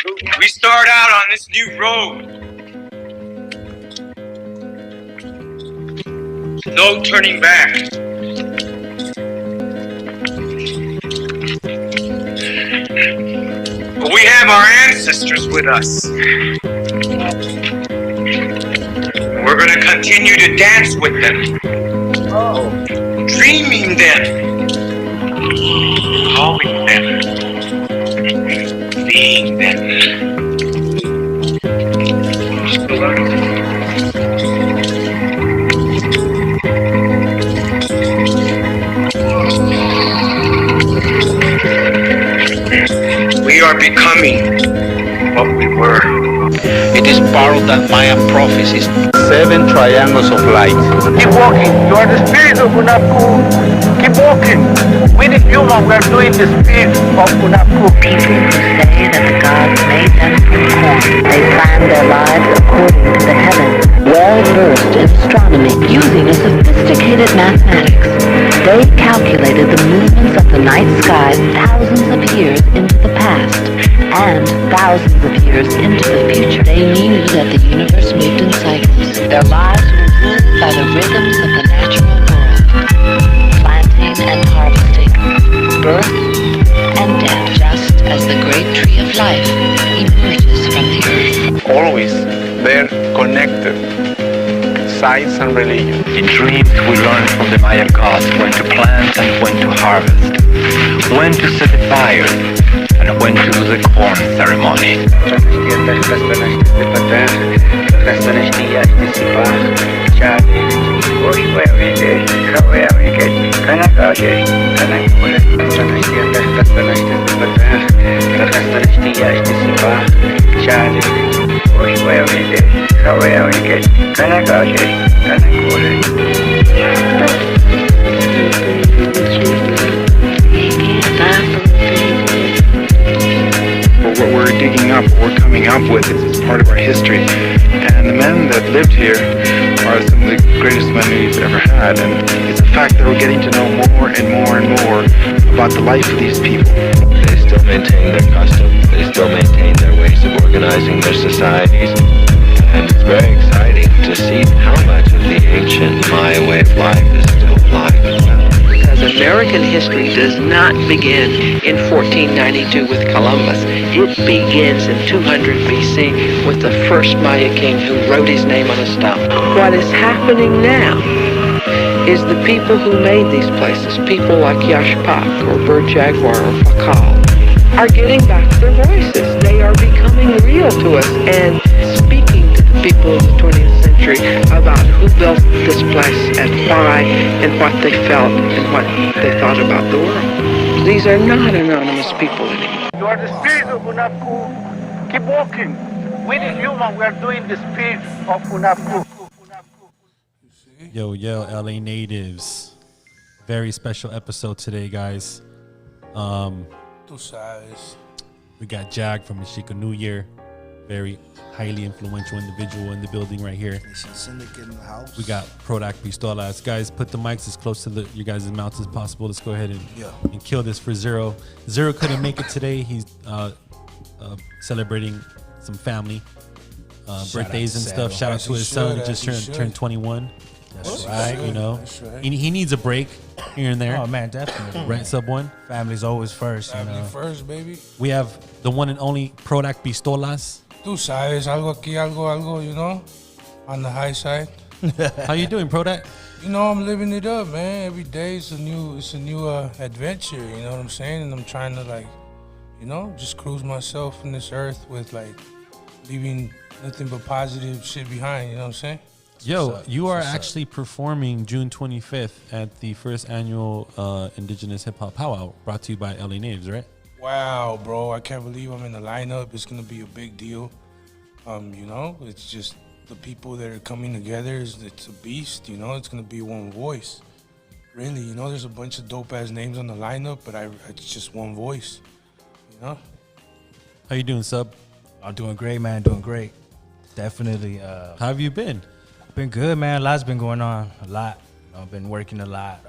We start out on this new road. No turning back. But we have our ancestors with us. We're going to continue to dance with them. Dreaming them. Calling them. Seeing them. We are becoming what we were. It is part of that Mayan prophecies. 7 triangles of light. Keep walking. You are the spirit of Unapu. Keep walking. We the human, we are doing the spirit of Unapu. People who say that the gods made them from corn. They planned their lives according to the heavens. Well versed in astronomy, using a sophisticated mathematics, they calculated the movements of the night sky thousands of years into the past and thousands of years into the future. They knew that the universe moved in cycles. Their lives were ruled by the rhythms of the natural world, planting and harvesting, birth and death, just as the great tree of life emerges from the earth. Always they're connected. Science and religion. In dreams, we learn from the Maya gods when to plant and when to harvest, when to set the fire, and when to do the corn ceremony. What we're digging up, what we're coming up with is part of our history. And the men that lived here are some of the greatest men we've ever had. And it's a fact that we're getting to know more and more and more about the life of these people. They still maintain their customs, they still maintain their ways of organizing their societies. And it's very exciting to see how much of the ancient Maya way of life is still alive as well. Because American history does not begin in 1492 with Columbus. It begins in 200 BC with the first Maya king who wrote his name on a stone. What is happening now is the people who made these places, people like Yashpak or Bird Jaguar or Pakal, are getting back their voices. They are becoming real to us and speaking to the people of the 20th century about who built this place and why and what they felt and what they thought about the world. These are not anonymous people anymore. You are the spirit of Unapu. Keep walking. We the human, we are doing the spirit of Unapu. Yo, LA natives. Very special episode today, guys. We got Jag from Mexico New Year. Very highly influential individual in the building right here. We got Prodak Pistolas. Guys, put the mics as close to your guys' mouths as possible. Let's go ahead and kill this for Zero. Zero couldn't make it today. He's celebrating some family birthdays and stuff. Shout out to his son. He just turned 21. That's right. You know, right. He needs a break here and there. Oh man, definitely. Right, Sub One. Family's always first. Family first, baby. We have the one and only Prodak Pistolas. Tú sabes, algo aquí, algo, you know, on the high side. How you doing, Prodak? You know, I'm living it up, man. Every day it's a new adventure. You know what I'm saying? And I'm trying to like, you know, just cruise myself in this earth with like leaving nothing but positive shit behind. You know what I'm saying? Yo, you are actually performing June 25th at the first annual Indigenous Hip Hop Powwow, brought to you by LA Natives, right? Wow, bro! I can't believe I'm in the lineup. It's gonna be a big deal. You know, it's just the people that are coming together. It's a beast. You know, it's gonna be one voice. Really, you know, there's a bunch of dope ass names on the lineup, but it's just one voice. You know. How you doing, Sub? I'm doing great, man. Doing great. Definitely. How have you been? Been good, man. A lot's been going on. A lot. I've been working a lot.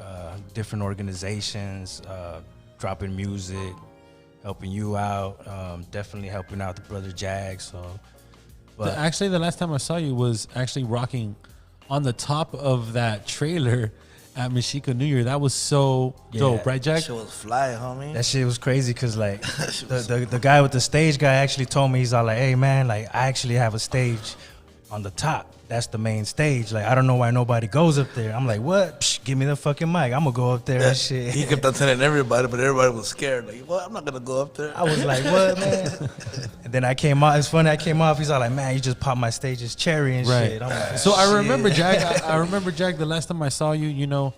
Different organizations, dropping music, helping you out, definitely helping out the brother Jag. So, but Actually, the last time I saw you was actually rocking on the top of that trailer at Mexico New Year. That was so dope, right, Jack? Shit was fly, homie. that shit was crazy because like the guy with the stage guy actually told me, he's all like, hey man, like I actually have a stage on the top. That's the main stage. Like I don't know why nobody goes up there. I'm like, what? Psh, give me the fucking mic. I'm gonna go up there and shit. He kept on telling everybody, but everybody was scared. Like, well, I'm not gonna go up there. I was like, what, man? And then I came out. It's funny. I came off. He's all like, man, you just popped my stage's cherry and shit. I'm like, so I remember, Jack. I remember, Jack. The last time I saw you, you know,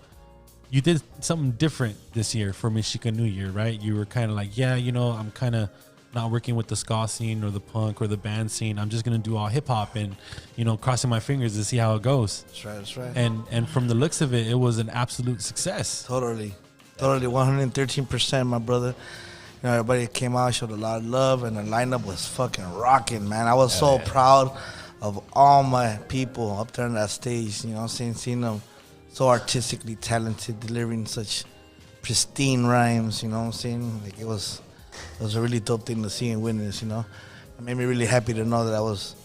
you did something different this year for Mexican New Year, right? You were kind of like, yeah, you know, I'm kind of not working with the ska scene or the punk or the band scene. I'm just gonna do all hip hop and, you know, crossing my fingers to see how it goes. That's right. That's right. And from the looks of it, it was an absolute success. Totally, 113%, my brother. You know, everybody came out, showed a lot of love, and the lineup was fucking rocking, man. I was so proud of all my people up there on that stage. You know what I'm saying? Seeing them so artistically talented, delivering such pristine rhymes. You know what I'm saying? Like it was a really dope thing to see and witness. You know, it made me really happy to know that I was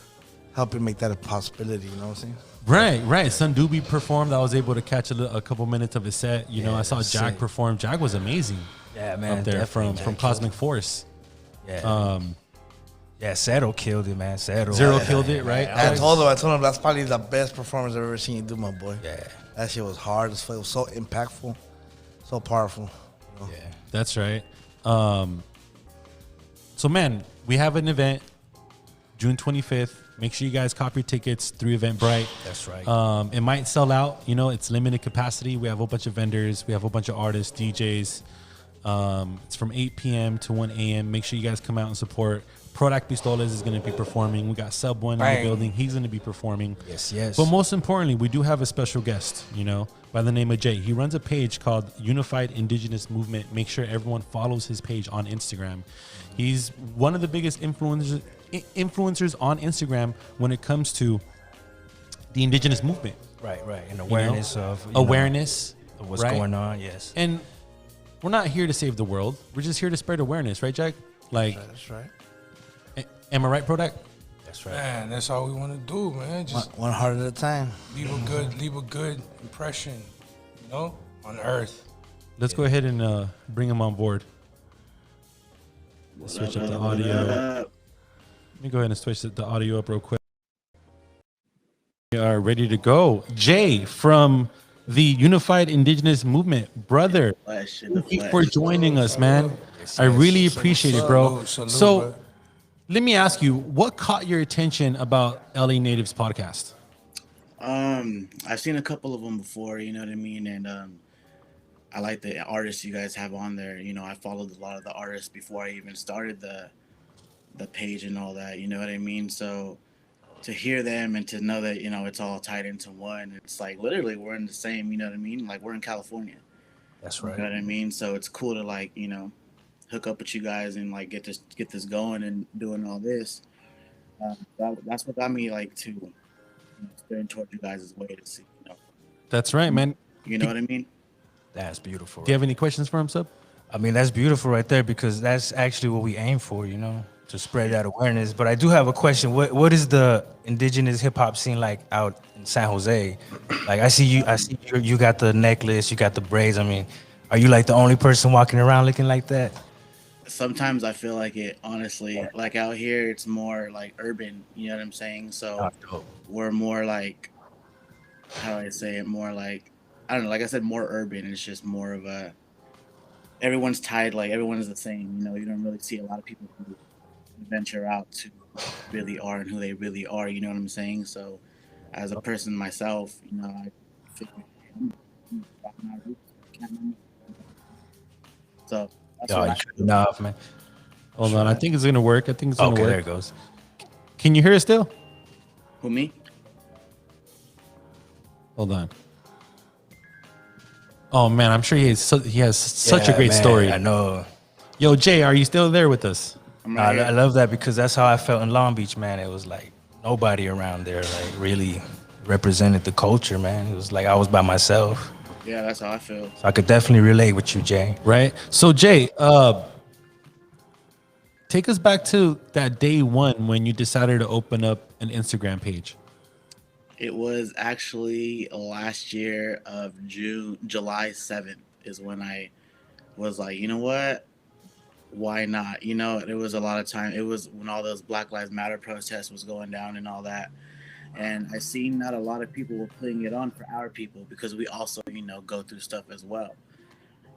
helping make that a possibility. You know what I'm saying? Right. Sun Doobie performed. I was able to catch a couple minutes of his set. You know, I saw Jag perform. Jag was amazing. Yeah, man. Up there from Cosmic Force. Yeah. Yeah, Zero killed it, man. Zero killed it, right? I told him that's probably the best performance I've ever seen you do, my boy. Yeah. That shit was hard as fuck. It was so impactful, so powerful. You know? Yeah, that's right. So, man, we have an event June 25th. Make sure you guys copy your tickets through Eventbrite. That's right. It might sell out. You know, it's limited capacity. We have a bunch of vendors. We have a bunch of artists, DJs. It's from 8 p.m. to 1 a.m. Make sure you guys come out and support. Prodak Pistolas is going to be performing. We got Sub One in the building. He's going to be performing. Yes. But most importantly, we do have a special guest, you know, by the name of Jay. He runs a page called Unified Indigenous Movement. Make sure everyone follows his page on Instagram. He's one of the biggest influencers on Instagram when it comes to the indigenous movement. Right. And awareness of what's going on. Yes. And we're not here to save the world. We're just here to spread awareness, right, Jack? Like, That's right. Am I right, Prodak? That's right. Man, that's all we want to do, man. Just One heart at a time. leave a good impression, you know, on Earth. Let's go ahead and bring him on board. Let's switch up the audio. Let me go ahead and switch the audio up real quick. We are ready to go. Jay from the Unified Indigenous Movement. Brother, thank you for joining us, man. I really appreciate it, bro. So let me ask you, what caught your attention about LA Natives podcast? I've seen a couple of them before, you know what I mean? And I like the artists you guys have on there. You know, I followed a lot of the artists before I even started the page and all that, you know what I mean? So to hear them and to know that, you know, it's all tied into one, it's like literally we're in the same, you know what I mean? Like we're in California. That's right. You know what I mean? So it's cool to like, you know, hook up with you guys and like get this going and doing all this. That's what got me like to steering towards you guys' way to see, you know. That's right, man. You know what I mean? That's beautiful. Do you have any questions for him, Sub? I mean, that's beautiful right there because that's actually what we aim for, you know, to spread that awareness. But I do have a question. What is the indigenous hip hop scene like out in San Jose? Like I see you got the necklace, you got the braids. I mean, are you like the only person walking around looking like that? Sometimes I feel like it, honestly. Like out here, it's more like urban, you know what I'm saying? So we're more like, how do I say it? More like, I don't know, like I said, more urban. It's just more of a, everyone's tied, like everyone is the same, you know? You don't really see a lot of people who venture out to who they really are and who they really are, you know what I'm saying? So as a person myself, you know, I figure, so enough, man. Hold on, I think it's gonna work. I think it's gonna work. There it goes. Can you hear us still? Who, me? Hold on. Oh man, I'm sure he has such a great story. I know. Yo, Jay, are you still there with us? I love that because that's how I felt in Long Beach, man. It was like nobody around there like really represented the culture, man. It was like I was by myself. Yeah, that's how I feel. So I could definitely relate with you, Jay. Right. So Jay, take us back to that day one when you decided to open up an Instagram page. It was actually last year of July 7th is when I was like, you know what? Why not? You know, there was a lot of time. It was when all those Black Lives Matter protests was going down and all that. And I seen not a lot of people were putting it on for our people because we also, go through stuff as well.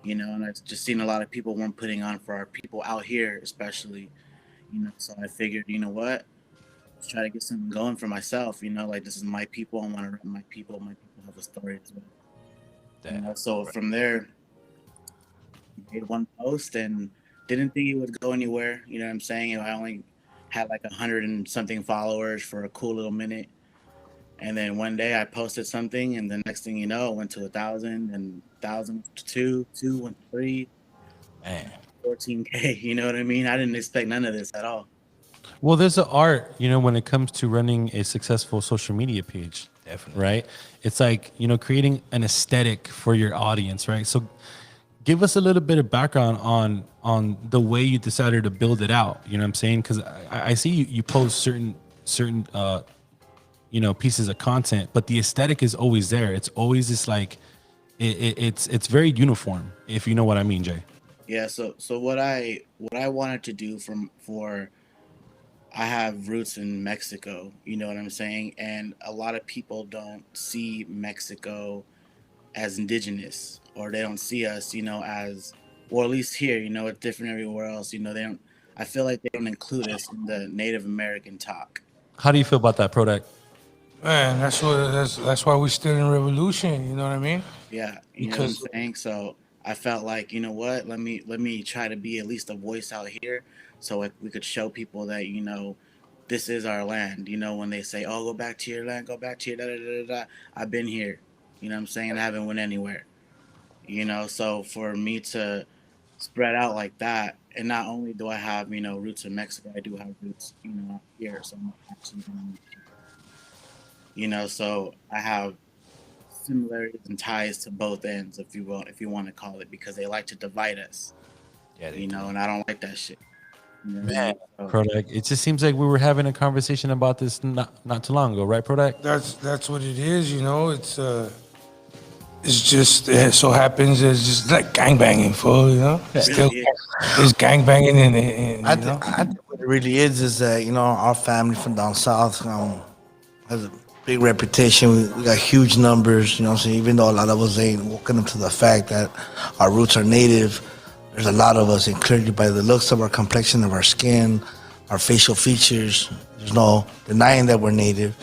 And I just seen a lot of people weren't putting on for our people out here, especially, so I figured, you know what? Let's try to get something going for myself, like this is my people. I want to rep my people. My people have a story as well. So from there, made one post and didn't think it would go anywhere. You know what I'm saying? I only had like 100 and something followers for a cool little minute. And then one day I posted something, and the next thing you know, it went to 1,000, and 1,000 to 2 went to 3, Man. 14K. You know what I mean? I didn't expect none of this at all. Well, there's an art, when it comes to running a successful social media page. Definitely. Right? It's like, creating an aesthetic for your audience, right? So give us a little bit of background on the way you decided to build it out. You know what I'm saying? Because I see you post certain pieces of content, but the aesthetic is always there. It's always this like it's very uniform, if you know what I mean, Jay. Yeah, so what I wanted to do for I have roots in Mexico, you know what I'm saying? And a lot of people don't see Mexico as indigenous, or they don't see us, as, or at least here, it's different everywhere else. They don't, I feel like they don't include us in the Native American talk. How do you feel about that, Prodak? Man, that's why we're still in revolution. You know what I mean? Yeah, you know what I'm saying. So I felt like, you know what? Let me try to be at least a voice out here, so we could show people that this is our land. When they say, "Oh, go back to your land, go back to your da da da da," I've been here. You know what I'm saying? I haven't went anywhere. So for me to spread out like that, and not only do I have roots in Mexico, I do have roots out here. So I'm actually so I have similarities and ties to both ends, if you will, if you want to call it, because they like to divide us. Yeah, and I don't like that shit. Man, Prodak, it just seems like we were having a conversation about this not too long ago, right, Prodak? That's what it is. It's just, it so happens it's just like gangbanging, fool. Still, it's gangbanging, and I think what it really is that our family from down south has a big reputation. We got huge numbers. So even though a lot of us ain't woken up to the fact that our roots are native, there's a lot of us, and clearly by the looks of our complexion, of our skin, our facial features, there's no denying that we're native.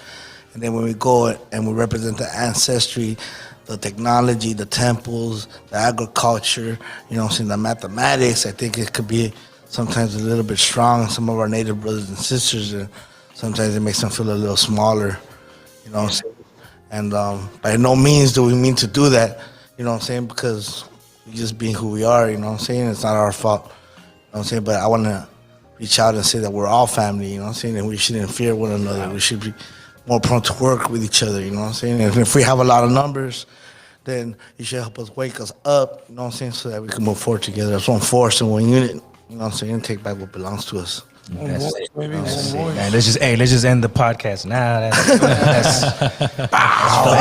And then when we go and we represent the ancestry, the technology, the temples, the agriculture, the mathematics, I think it could be sometimes a little bit strong in some of our native brothers and sisters, and sometimes it makes them feel a little smaller, And by no means do we mean to do that, because we just being who we are, it's not our fault, but I want to reach out and say that we're all family, and we shouldn't fear one another. We should be more prone to work with each other, and if we have a lot of numbers, then you should help us wake us up, so that we can move forward together as one force and one unit, and take back what belongs to us. One voice, baby, one voice. Man, let's just end the podcast now. That's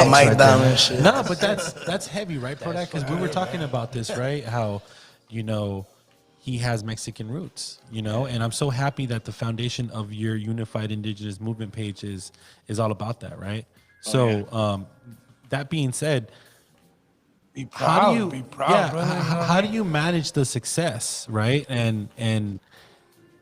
mic down and shit. No, but that's heavy, right, Prodak? Because we were talking about this, right? How he has Mexican roots, and I'm so happy that the foundation of your Unified Indigenous Movement page is all about that, right? So that being said, be proud, brother. How do you manage the success, right? And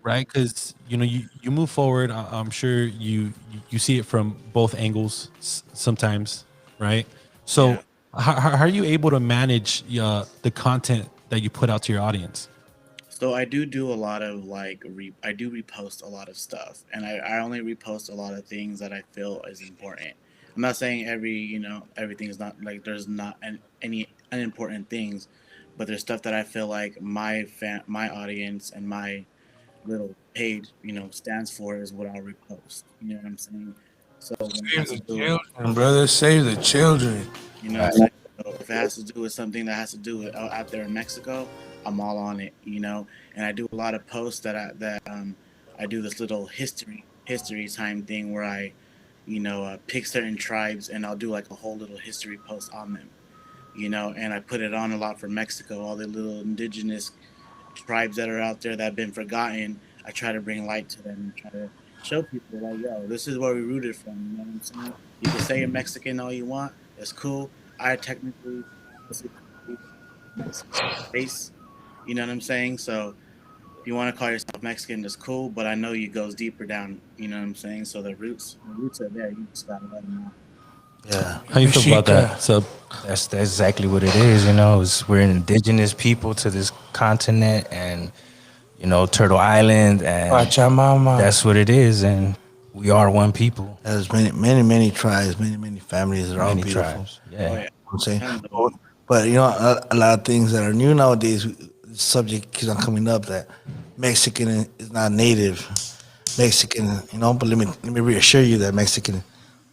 right, because you move forward. I'm sure you see it from both angles sometimes, right? So how are you able to manage the content that you put out to your audience? So I do a lot of I do repost a lot of stuff, and I only repost a lot of things that I feel is important. I'm not saying everything is not, like, there's not any unimportant things, but there's stuff that I feel like my audience and my little page stands for is what I'll repost. You know what I'm saying? So save the children, brother. Save the children. So if it has to do with something that has to do with out there in Mexico, I'm all on it, And I do a lot of posts I do this little history time thing where I pick certain tribes and I'll do like a whole little history post on them, and I put it on a lot for Mexico, all the little indigenous tribes that are out there that have been forgotten. I try to bring light to them and try to show people like, yo, this is where we rooted from. You know what I'm saying? You can say you're Mexican all you want. That's cool. I technically Mexican race. You know what I'm saying? So if you want to call yourself Mexican, that's cool. But I know it goes deeper down. You know what I'm saying? So the roots are there. You just gotta let them know. Yeah. How you feel about that? So That's exactly what it is. We're an indigenous people to this continent, and Turtle Island, and Pachamama. that's what it is. And we are one people. There's many tribes, many families that are all Many beautiful. tribes. Oh, Yeah. yeah. I'm saying, but a lot of things that are new nowadays. The subject keeps on coming up that Mexican is not native. Mexican, but let me reassure you that Mexican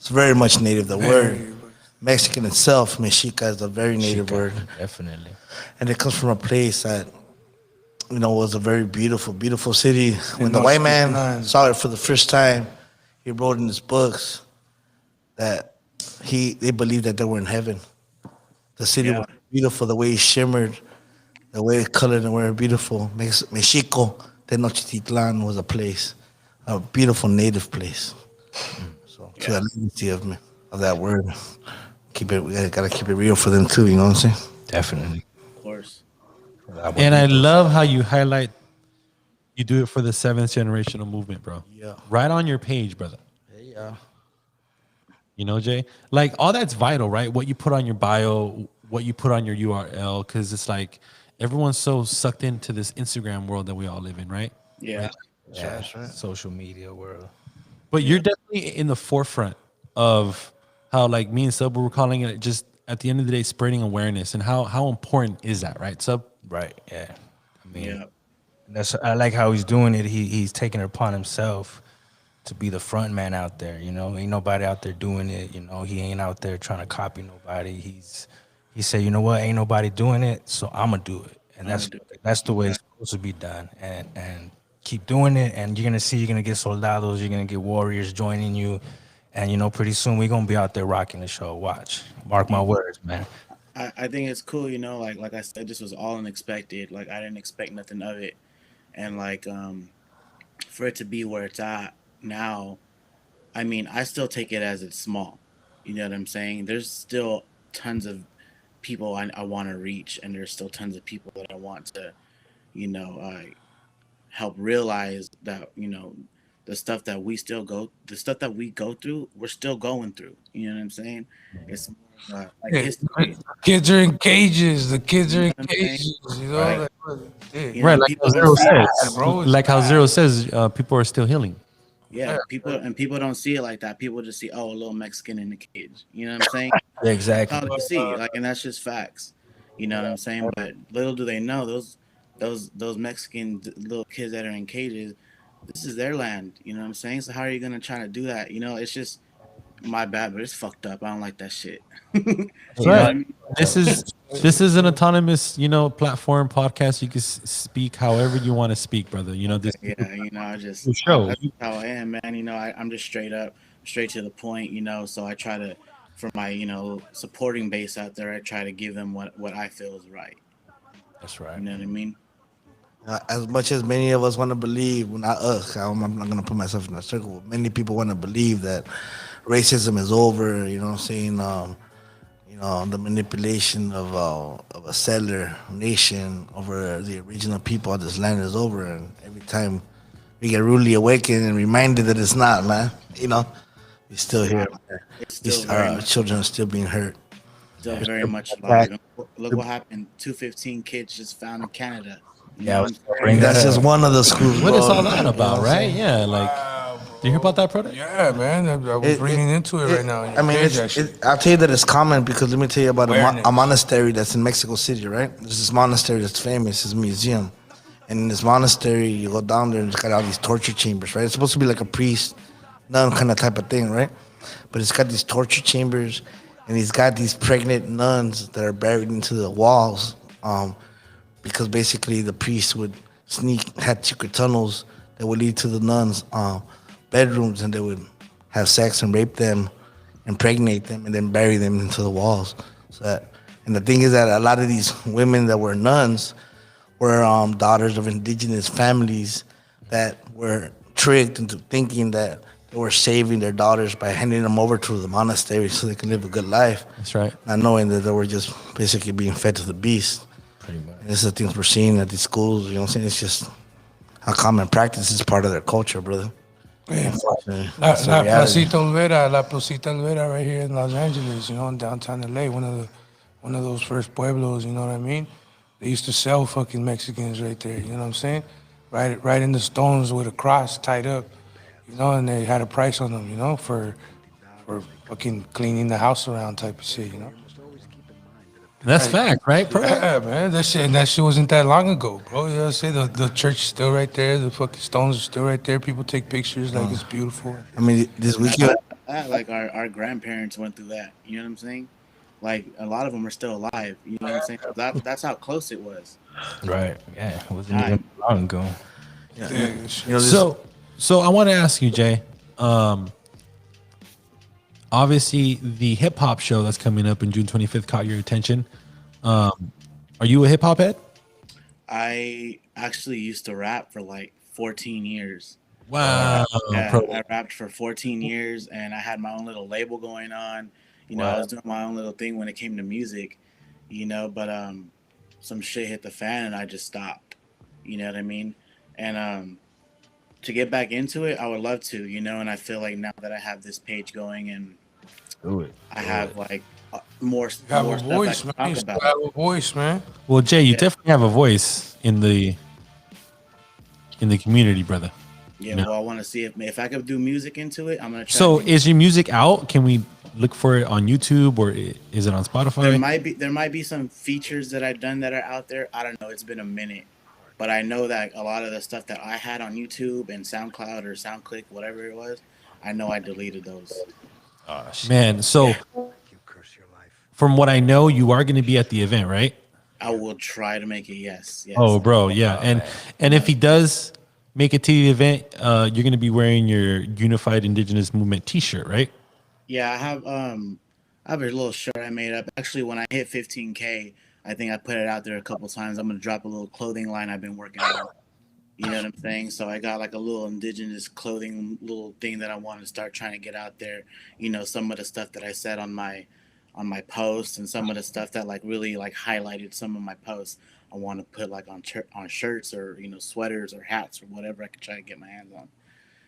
is very much native. The word Mexican itself, Mexica, is a very native word, Definitely. and it comes from a place that was a very beautiful city. When the white man saw it for the first time, he wrote in his books that they believed that they were in heaven. The city was beautiful, the way it shimmered, the way it colored and were beautiful. Mexico, Tenochtitlan was a place, a beautiful native place. So to the legacy of that word, we gotta keep it real for them too. You know what I'm saying? Definitely. Of course. and I love how you highlight. You do it for the seventh generational movement, bro. Yeah. Right on your page, brother. Yeah. Jay, like all that's vital, right? What you put on your bio, what you put on your URL, because it's like everyone's so sucked into this Instagram world that we all live in, right? Yeah. Right? Yeah. That's right. Social media world. But you're definitely in the forefront of how, like me and Sub were calling it, just at the end of the day, spreading awareness, and how important is that, right, Sub? Right. Yeah. I mean, Yeah. I like how he's doing it. He's taking it upon himself to be the front man out there. Ain't nobody out there doing it. He ain't out there trying to copy nobody. He said, you know what, ain't nobody doing it, so I'ma do it, and that's the way it's supposed to be done. And keep doing it, and you're gonna get soldados, you're gonna get warriors joining you, and pretty soon we're gonna be out there rocking the show. Watch, mark my words, man. I think it's cool, like I said, this was all unexpected. Like I didn't expect nothing of it. And like for it to be where it's at now, I mean, I still take it as it's small. You know what I'm saying? There's still tons of people I want to reach, and there's still tons of people that I want to, help realize that, the stuff that we go through, we're still going through. You know what I'm saying? It's more like history. Kids are in cages. The kids are in I'm saying? cages. Right. Right, like people how don't Zero see it. says. bro, it's Like how bad. Zero says, people are still healing. Yeah, people don't see it like that. People just see, oh, a little Mexican in the cage. You know what I'm saying? Yeah, exactly. That's all they see, and that's just facts. You know what I'm saying? But little do they know, those Mexican little kids that are in cages, this is their land. You know what I'm saying? So how are you gonna try to do that? It's just my bad, but it's fucked up. I don't like that shit. You know what I mean? This is an autonomous, platform podcast. You can speak however you want to speak, brother. This Yeah, that's how I am, man. I'm just straight up, straight to the point. So I try to, for my supporting base out there, I try to give them what I feel is right. That's right. You know what I mean? As much as many of us want to believe, well, not us, I'm not going to put myself in that circle. Many people want to believe that racism is over. You know what I'm saying? The manipulation of a settler nation over the original people of this land is over. And every time we get rudely awakened and reminded that it's not, man. We still here. It's still very Our much children are still being hurt. Still very much alive. And look what happened. 215 kids just found in Canada. That's just one of the schools. What is bro. all that about, right? Yeah, like, do you hear about that, Prodak? Yeah, man. I was reading into it right now. I mean, I'll tell you that it's common because let me tell you about a monastery that's in Mexico City, right? There's this monastery that's famous, it's a museum. And in this monastery, you go down there and it's got all these torture chambers, right? It's supposed to be like a priest, nun kind of type of thing, right? But it's got these torture chambers, and he's got these pregnant nuns that are buried into the walls, because basically the priests would had secret tunnels that would lead to the nuns' bedrooms, and they would have sex and rape them, impregnate them, and then bury them into the walls. And the thing is that a lot of these women that were nuns were daughters of indigenous families that were tricked into thinking that they were saving their daughters by handing them over to the monastery so they can live a good life. That's right. Not knowing that they were just basically being fed to the beast. Pretty much. And this is the things we're seeing at these schools. You know what I'm saying? It's just a common practice. It's part of their culture, brother. Unfortunately, La that's the reality. Placita Olvera, right here in Los Angeles, you know, in downtown LA, one of those first pueblos. You know what I mean? They used to sell fucking Mexicans right there. You know what I'm saying? Right in the stones with a cross tied up. You know, and they had a price on them. You know, for fucking cleaning the house around type of shit. You know. That's fact, right, bro? Yeah, man. That shit wasn't that long ago, bro. You know what I'm saying? The church is still right there. The fucking stones are still right there. People take pictures like it's beautiful. I mean, this weekend. Like our grandparents went through that. You know what I'm saying? Like a lot of them are still alive. You know what I'm saying? That's how close it was. Right. Yeah. It wasn't even long ago. Yeah. You know, So I want to ask you, Jay. Obviously, the hip hop show that's coming up in June 25th caught your attention. Are you a hip hop head? I actually used to rap for like 14 years. Wow. I rapped for 14 years, and I had my own little label going on. You know, I was doing my own little thing when it came to music. You know, but some shit hit the fan, and I just stopped. You know what I mean? And to get back into it, I would love to, you know, and I feel like now that I have this page going and I have like more you have a stuff voice, I man. can You talk still about. have a voice, man. Well, Jay, you definitely have a voice in the community, brother. Yeah, You know? well, I want to see if I could do music into it. I'm gonna try. So, to do is your music out? Can we look for it on YouTube or is it on Spotify? there might be some features that I've done that are out there. I don't know. It's been a minute, but I know that a lot of the stuff that I had on YouTube and SoundCloud or SoundClick, whatever it was, I know I deleted those. Man, so from what I know, you are going to be at the event, right? I will try to make it. Yes. Oh, bro, yeah. And if he does make it to the event, you're going to be wearing your Unified Indigenous Movement T-shirt, right? Yeah, I have a little shirt I made up. Actually, when I hit 15K, I think I put it out there a couple times. I'm gonna drop a little clothing line I've been working on. You know what I'm saying? So I got like a little indigenous clothing little thing that I want to start trying to get out there. You know, some of the stuff that I said on my posts and some of the stuff that like really like highlighted some of my posts. I want to put like on shirts or sweaters or hats or whatever I could try to get my hands on.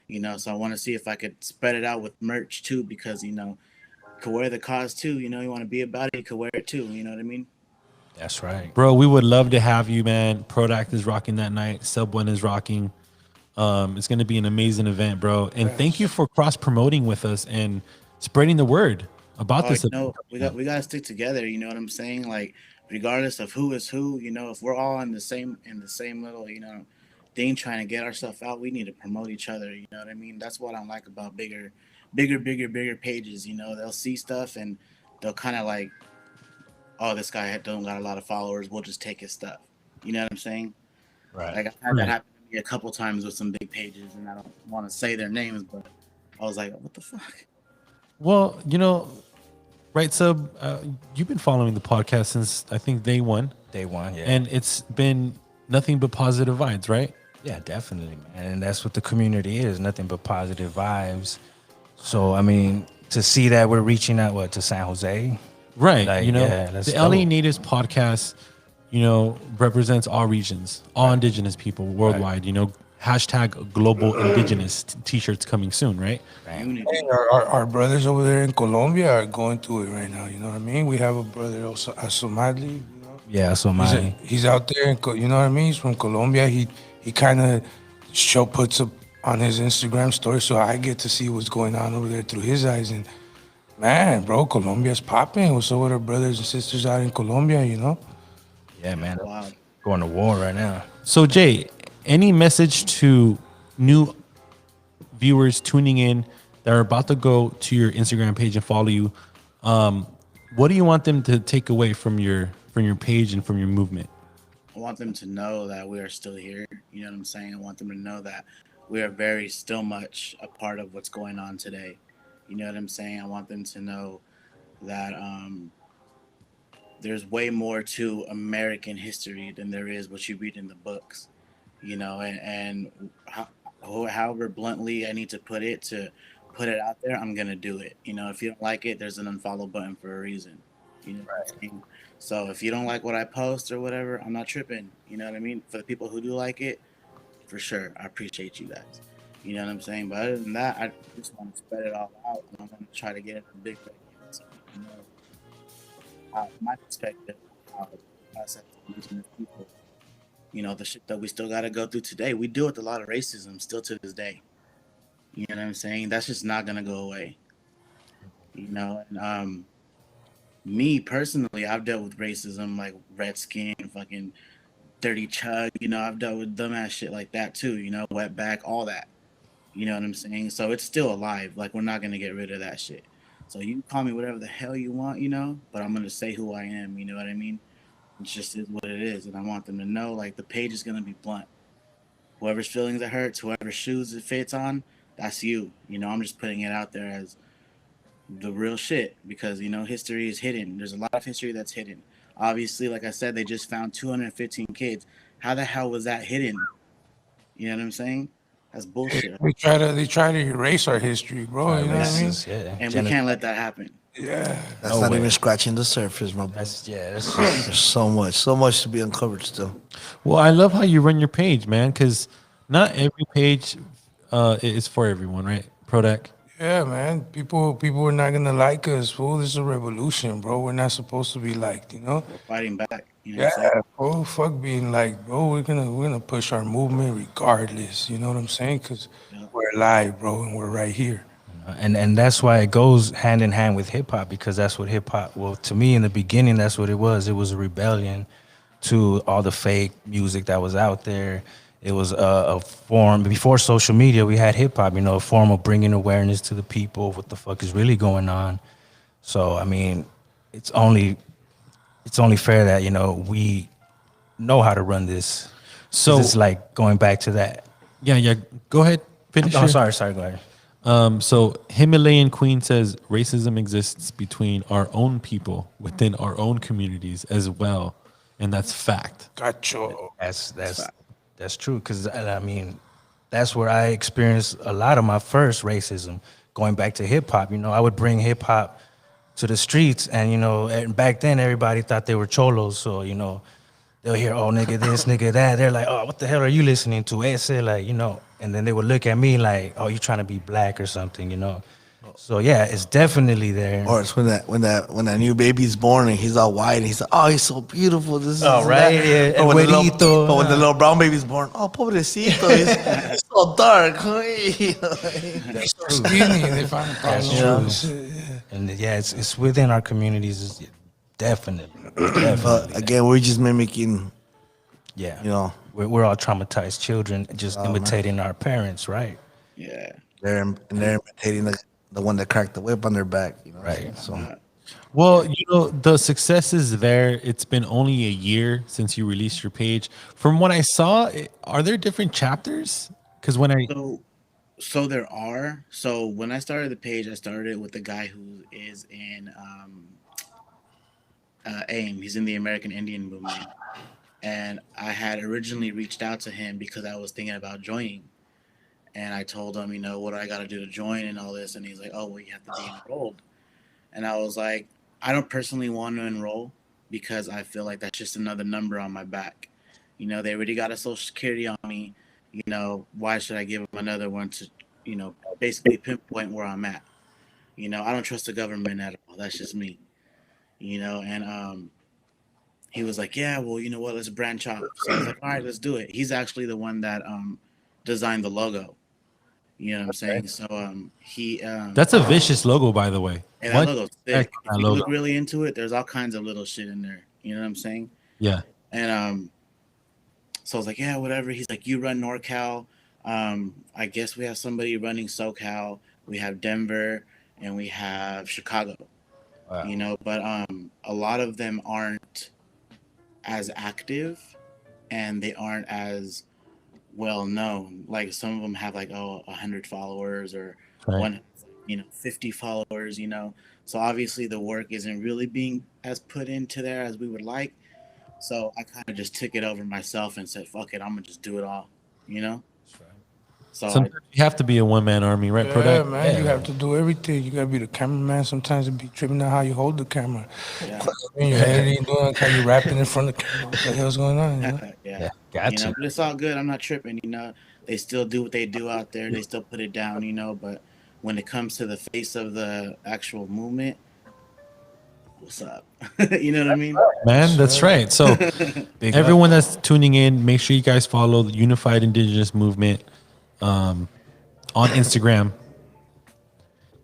You know, so I want to see if I could spread it out with merch too, because you could wear the cause too. You know, you want to be about it, you could wear it too. You know what I mean? That's right, bro. We would love to have you, man. Prodak is rocking that night. Sub One is rocking. It's going to be an amazing event, bro. And thank you for cross promoting with us and spreading the word about this. No, we got to stick together. You know what I'm saying? Like, regardless of who is who, if we're all in the same little thing trying to get our stuff out, we need to promote each other. You know what I mean? That's what I like about bigger pages. They'll see stuff and they'll kind of like, oh, this guy don't got a lot of followers, we'll just take his stuff. You know what I'm saying? Right. Like, I've had that happen to me a couple times with some big pages, and I don't want to say their names, but I was like, what the fuck? Well, right, Sub, you've been following the podcast since I think day one. Day one, yeah. And it's been nothing but positive vibes, right? Yeah, definitely, man. And that's what the community is, nothing but positive vibes. So, I mean, to see that we're reaching out, to San Jose? Right. Like, the LA Natives podcast, represents all regions, all indigenous people worldwide, hashtag global indigenous t-shirts coming soon, right? Hey, our brothers over there in Colombia are going through it right now. You know what I mean? We have a brother also, Somali. Yeah, Somali. He's out there, you know what I mean? He's from Colombia. He kind of puts up on his Instagram story, so I get to see what's going on over there through his eyes. And man, bro, Colombia's popping. What's up with our brothers and sisters out in Colombia? Yeah, man. Wow. Going to war right now. So, Jay, any message to new viewers tuning in that are about to go to your Instagram page and follow you? What do you want them to take away from your page and from your movement? want them to know that we are still here. You know what I'm saying? I want them to know that we are very still much a part of what's going on today. You know what I'm saying? I want them to know that there's way more to American history than there is what you read in the books. You know, and however bluntly I need to put it to put it out there, I'm gonna do it. You know, if you don't like it, there's an unfollow button for a reason. You know what I'm saying? So if you don't like what I post or whatever, I'm not tripping. You know what I mean? For the people who do like it, for sure, I appreciate you guys. You know what I'm saying? But other than that, I just want to spread it all out, and I'm gonna try to get it in big way so people know my perspective, how us as indigenous people, you know, the shit that we still got to go through today. We deal with a lot of racism still to this day. You know what I'm saying? That's just not gonna go away. You know, and me personally, I've dealt with racism like Redskin, fucking Dirty Chug. You know, I've dealt with dumbass shit like that too. You know, Wetback, all that. You know what I'm saying? So it's still alive. Like we're not gonna get rid of that shit. So you can call me whatever the hell you want, you know, but I'm gonna say who I am. You know what I mean? It just is what it is, and I want them to know like the page is gonna be blunt. Whoever's feelings it hurts, whoever's shoes it fits on, that's you. You know, I'm just putting it out there as the real shit because you know history is hidden. There's a lot of history that's hidden. Obviously, like I said, they just found 215 kids. How the hell was that hidden? You know what I'm saying? That's bullshit. They try to erase our history, bro. You know what I mean? And we can't let that happen. Yeah. That's not even scratching the surface, bro. That's There's so much to be uncovered still. Well, I love how you run your page, man, because not every page is for everyone, right? Prodak. Yeah, man. People are not gonna like us, fool. This is a revolution, bro. We're not supposed to be liked, you know? We're fighting back. You know what I'm Yeah, saying? bro. Fuck being like, bro. We're gonna push our movement regardless. You know what I'm saying? Cause we're alive, bro, and we're right here. And that's why it goes hand in hand with hip hop because that's what hip hop. Well, to me in the beginning, that's what it was. It was a rebellion to all the fake music that was out there. It was a form before social media. We had hip hop, you know, a form of bringing awareness to the people of what the fuck is really going on. So I mean, it's only fair that you know we know how to run this. So it's like going back to that. Yeah. Go ahead. Finish. Oh, sorry. Go ahead. So Himalayan Queen says racism exists between our own people within our own communities as well, and that's fact. Gotcha. That's true because I mean that's where I experienced a lot of my first racism. Going back to hip hop, you know, I would bring hip hop to the streets, and you know, and back then everybody thought they were cholos, so you know, they'll hear, oh nigga this, nigga that. They're like, oh, what the hell are you listening to? Ese, like, you know, and then they would look at me like, oh, you trying to be black or something, you know. So yeah, it's definitely there. Or it's when that new baby's born and he's all white and he's like, oh, he's so beautiful. This Oh, is right, that. yeah, But when, the güerito. little, but when the little brown baby's born, oh, pobrecito, he's so dark. He's so skinny, and they find That's true. And yeah, it's within our communities, definitely. But again, we're just mimicking. Yeah, you know, we're all traumatized children, just imitating our parents, right? Yeah, they're imitating the one that cracked the whip on their back, you know. Right. So, Well, you know, the success is there. It's been only a year since you released your page. From what I saw, are there different chapters? Because when I so there are. So when I started the page, I started with the guy who is in AIM. He's in the American Indian Movement, and I had originally reached out to him because I was thinking about joining. And I told him, you know, what do I got to do to join and all this. And he's like, oh, well, you have to be enrolled. And I was like, I don't personally want to enroll because I feel like that's just another number on my back. You know, they already got a social security on me. You know, why should I give them another one to, you know, basically pinpoint where I'm at? You know, I don't trust the government at all. That's just me. You know, and he was like, yeah, well, you know what? Let's branch out. So I was like, all right, let's do it. He's actually the one that designed the logo. You know what I'm saying? So he that's a vicious logo, by the way. And that logo's thick. If you look really into it, there's all kinds of little shit in there. You know what I'm saying? Yeah. And so I was like, yeah, whatever. He's like, you run NorCal. I guess we have somebody running SoCal. We have Denver and we have Chicago. Wow. You know, but a lot of them aren't as active and they aren't as well known. Like some of them have like 100 followers or Right. 50 followers. So obviously the work isn't really being as put into there as we would like. So I kind of just took it over myself and said, "Fuck it, I'm gonna just do it all." So Sometimes you have to be a one man army, right? Yeah, Prodak? man, you have to do everything. You gotta be the cameraman. Sometimes it be tripping out how you hold the camera. When you're editing, doing how you rapping in front of the camera. What the hell's going on? yeah, Gotcha. but it's all good. I'm not tripping. They still do what they do out there. They still put it down. But when it comes to the face of the actual movement, what's up? You know what I mean? Man, that's right. So, everyone that's tuning in, make sure you guys follow the Unified Indigenous Movement on Instagram.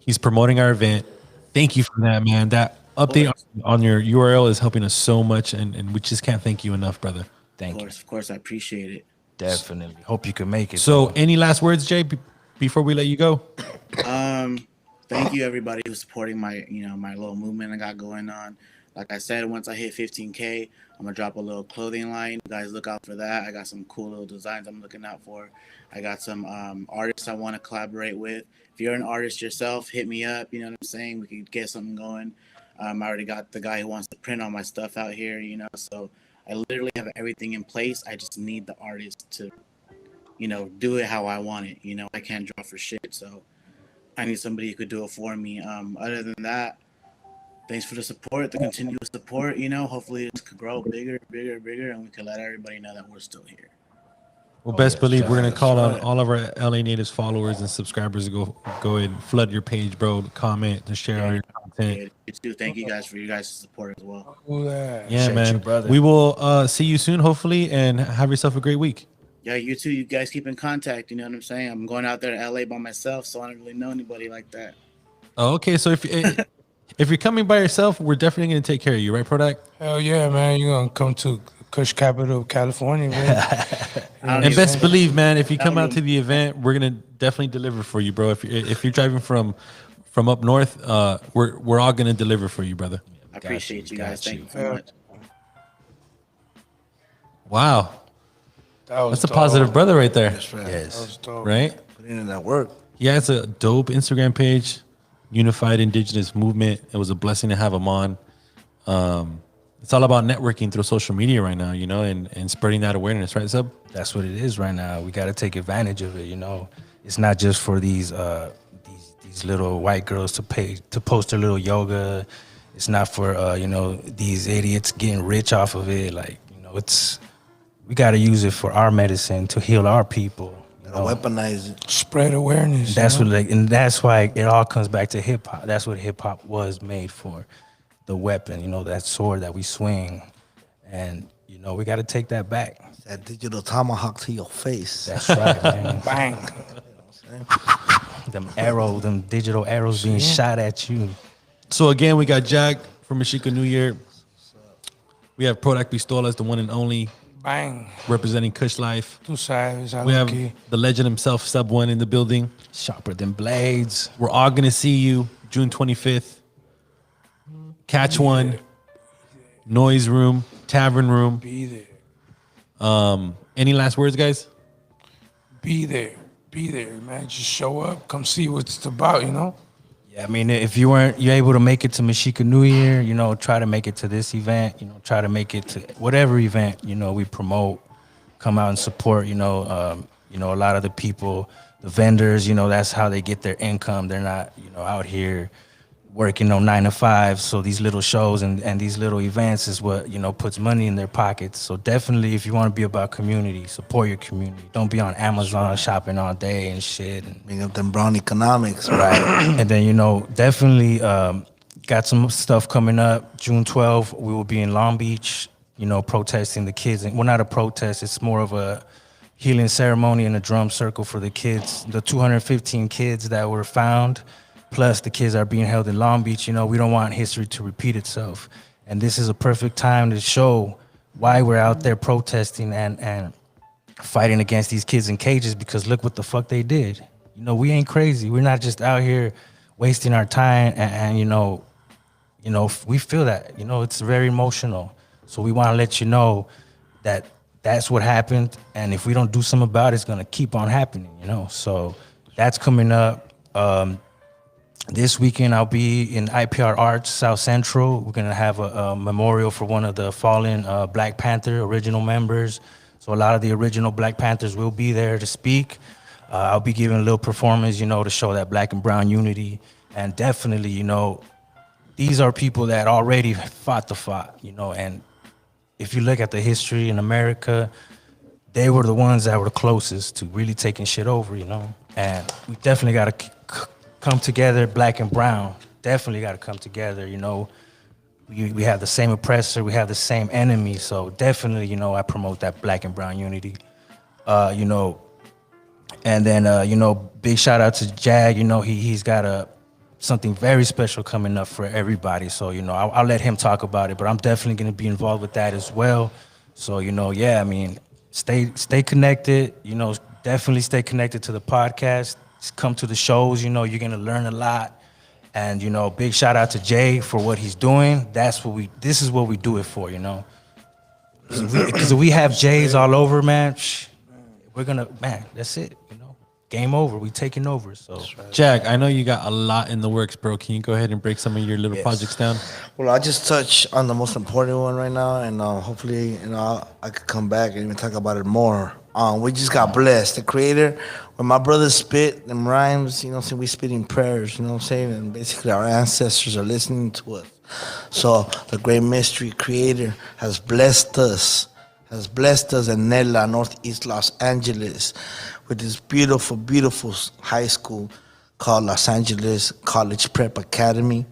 He's promoting our event. Thank you for that, man. That update on your URL is helping us so much, and we just can't thank you enough, brother. Thank you. Of course, I appreciate it. Definitely. Hope you can make it. So, any last words, Jay, before we let you go? Thank you everybody who's supporting my my little movement I got going on. Like I said, once I hit 15K, I'm gonna drop a little clothing line. You guys look out for that. I got some cool little designs I'm looking out for. I got some artists I want to collaborate with. If you're an artist yourself, hit me up. You know what I'm saying? We could get something going. I already got the guy who wants to print all my stuff out here. So I literally have everything in place. I just need the artist to, do it how I want it. I can't draw for shit, so I need somebody who could do it for me. Other than that, thanks for the support, the continuous support. Hopefully this could grow bigger, and we can let everybody know that we're still here. Well, best believe we're gonna call on all of our LA Natives followers and subscribers to go and flood your page, bro. To comment, to share all your content. You too. Thank you guys for your guys' support as well. Yeah, man. We will see you soon, hopefully, and have yourself a great week. Yeah, you too. You guys keep in contact. You know what I'm saying? I'm going out there to LA by myself, so I don't really know anybody like that. Oh, okay. So if you're coming by yourself, we're definitely gonna take care of you, right, Prodak? Hell yeah, man. You're gonna come to Kush capital of California, man. And best believe, man, if you come out to the event, we're gonna definitely deliver for you, bro. If you're driving from up north, we're all gonna deliver for you, brother. I appreciate you guys. Thank you so much. Wow. That's a dope. positive brother right there. That's right. That was dope. Right? Putting in that work. Yeah, it's a dope Instagram page, Unified Indigenous Movement. It was a blessing to have him on. It's all about networking through social media right now, and spreading that awareness, right, Sub? That's what it is right now. We got to take advantage of it. It's not just for these little white girls to post their little yoga. It's not for these idiots getting rich off of it. We got to use it for our medicine to heal our people. Weaponize it. Spread awareness. And that's why it all comes back to hip hop. That's what hip hop was made for. The weapon, that sword that we swing. And, we got to take that back. That digital tomahawk to your face. That's right, man. Bang. Them digital arrows being shot at you. So again, we got Jack from Mexico New Year. We have Prodak Pistolas, the one and only. Bang. Representing Kush Life. Two sides. We have the legend himself, Sub One, in the building. Sharper than blades. We're all gonna see you June 25th. Catch One, Noise Room, Tavern Room. Be there. Any last words, guys? Be there, man. Just show up. Come see what it's about. Yeah, I mean, if you're able to make it to Mexico New Year, try to make it to this event. Try to make it to whatever event we promote. Come out and support. A lot of the people, the vendors. That's how they get their income. They're not out here working 9 to 5. So these little shows and these little events is what puts money in their pockets. So definitely, if you want to be about community, support your community. Don't be on Amazon shopping all day and shit. And bring up them brown economics, right? And then definitely got some stuff coming up. June 12th, we will be in Long Beach. Protesting the kids. And well, not a protest. It's more of a healing ceremony and a drum circle for the kids. The 215 kids that were found. Plus, the kids are being held in Long Beach. We don't want history to repeat itself. And this is a perfect time to show why we're out there protesting and fighting against these kids in cages, because look what the fuck they did. We ain't crazy. We're not just out here wasting our time and we feel that. It's very emotional. So we want to let you know that that's what happened, and if we don't do something about it, it's gonna keep on happening, you know. So that's coming up. This weekend I'll be in IPR Arts South Central. We're gonna have a memorial for one of the fallen Black Panther original members. So a lot of the original Black Panthers will be there to speak. I'll be giving a little performance, you know, to show that Black and brown unity, and definitely, you know, these are people that already fought the fight, you know, and if you look at the history in America, they were the ones that were the closest to really taking shit over, you know? And we definitely got to come together, Black and brown. Definitely got to come together, you know? We have the same oppressor, we have the same enemy, so definitely, you know, I promote that Black and brown unity. You know, and then, you know, big shout out to Jag, you know, he's got something very special coming up for everybody. So, you know, I'll let him talk about it, but I'm definitely going to be involved with that as well. So, you know, yeah, I mean, stay connected, you know, definitely stay connected to the podcast. Come to the shows, you know, you're going to learn a lot. And, you know, big shout out to Jay for what he's doing. This is what we do it for, you know. Because if we have Jays all over, man, we're going to, man, that's it, you know. Game over. We taking over. So, Jack, I know you got a lot in the works, bro. Can you go ahead and break some of your little projects down? Well, I just touch on the most important one right now, and hopefully, you know, I could come back and even talk about it more. We just got blessed. The Creator, when my brothers spit them rhymes, you know, so we spitting prayers, you know what I'm saying, and basically our ancestors are listening to us. So the great mystery Creator has blessed us in Nella, Northeast Los Angeles, with this beautiful, beautiful high school called Los Angeles College Prep Academy.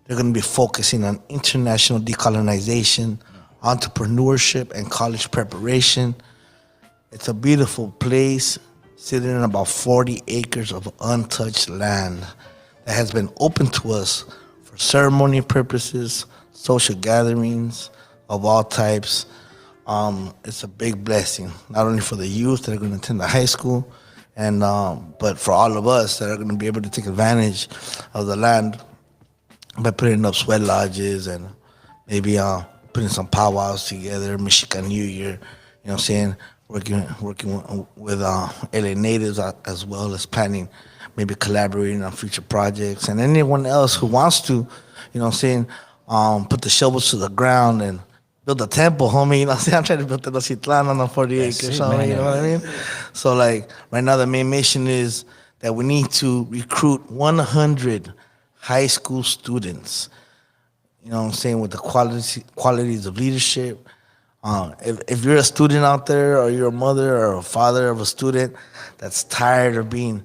They're going to be focusing on international decolonization, entrepreneurship, and college preparation. It's a beautiful place sitting in about 40 acres of untouched land that has been open to us for ceremony purposes, social gatherings of all types. It's a big blessing, not only for the youth that are going to attend the high school, and but for all of us that are going to be able to take advantage of the land by putting up sweat lodges and maybe putting some powwows together, Michigan New Year, you know what I'm saying, working with LA natives as well as planning, maybe collaborating on future projects, and anyone else who wants to, you know what I'm saying, put the shovels to the ground and build a temple, homie. You know what I'm saying? I'm trying to build the Tenochtitlan on the 40 acres, homie. You know what I mean? So, like, right now the main mission is that we need to recruit 100 high school students, you know what I'm saying, with the qualities of leadership. If you're a student out there, or you're a mother or a father of a student that's tired of being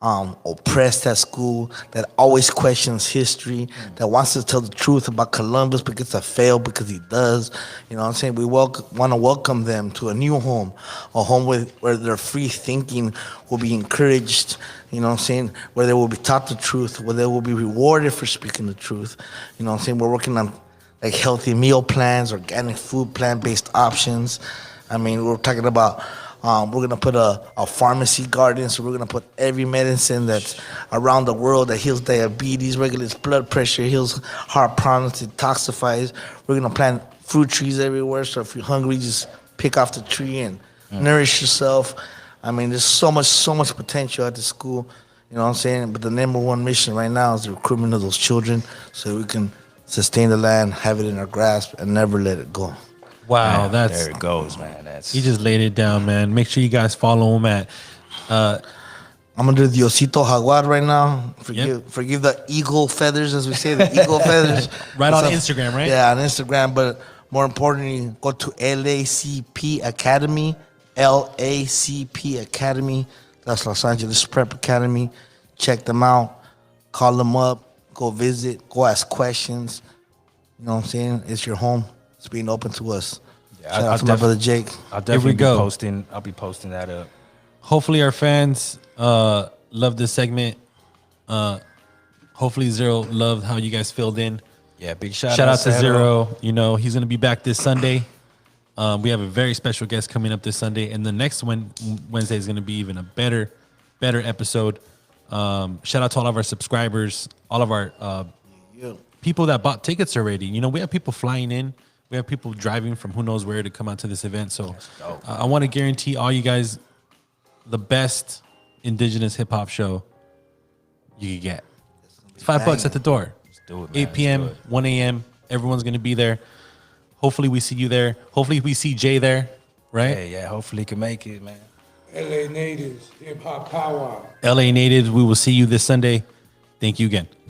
oppressed at school, that always questions history, that wants to tell the truth about Columbus but gets a fail because he does, you know what I'm saying? We want to welcome them to a new home, a home where their free thinking will be encouraged, you know what I'm saying? Where they will be taught the truth, where they will be rewarded for speaking the truth, you know what I'm saying? We're working on like healthy meal plans, organic food, plant-based options. I mean, we're talking about we're going to put a pharmacy garden, so we're going to put every medicine that's around the world that heals diabetes, regulates blood pressure, heals heart problems, detoxifies. We're going to plant fruit trees everywhere, so if you're hungry, just pick off the tree and nourish yourself. I mean, there's so much potential at the school, you know what I'm saying? But the number one mission right now is the recruitment of those children so we can sustain the land, have it in our grasp, and never let it go. Wow, man, there it goes, man. He just laid it down, man. Make sure you guys follow him at. I'm gonna do the Osito Jaguar right now. Forgive the eagle feathers, as we say, the eagle feathers. Right on Instagram, right? Yeah, on Instagram. But more importantly, go to LACP Academy, LACP Academy. That's Los Angeles Prep Academy. Check them out. Call them up. Go visit. Go ask questions. You know what I'm saying? It's your home. It's being open to us. Yeah, shout out to my brother Jake. I'll definitely be posting that up. Hopefully our fans love this segment. Hopefully Zero loved how you guys filled in. Yeah, big shout out to Zero. You know, he's going to be back this Sunday. We have a very special guest coming up this Sunday. And the next Wednesday is going to be even a better episode. Shout out to all of our subscribers, all of our people that bought tickets already. You know, we have people flying in. We have people driving from who knows where to come out to this event. So I want to guarantee all you guys the best indigenous hip hop show you could get. It's $5 at the door. Let's do it, man. 8 p.m., 1 a.m. Everyone's going to be there. Hopefully we see you there. Hopefully we see Jay there, right? Yeah. Hopefully he can make it, man. LA Natives, hip hop power. LA natives, we will see you this Sunday. Thank you again.